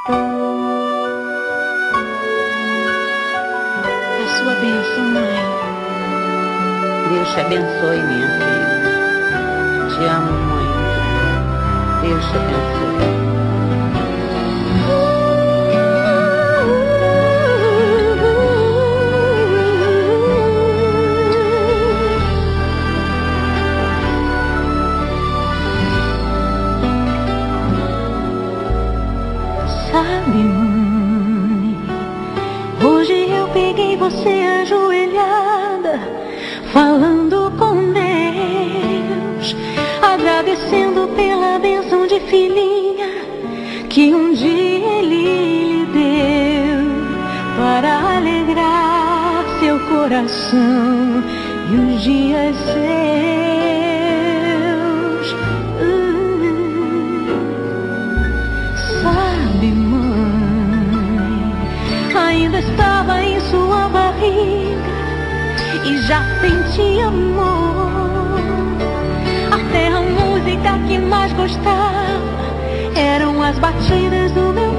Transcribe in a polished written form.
A sua bênção, mãe. Deus te abençoe, minha filha. Te amo muito. Deus te abençoe. Sabe, mãe, hoje eu peguei você ajoelhada, falando com Deus, agradecendo pela bênção de filhinha que um dia Ele lhe deu, para alegrar seu coração e os dias seus. Sabe, mãe, ainda estava em sua barriga e já sentia amor. Até a música que mais gostava eram as batidas do meu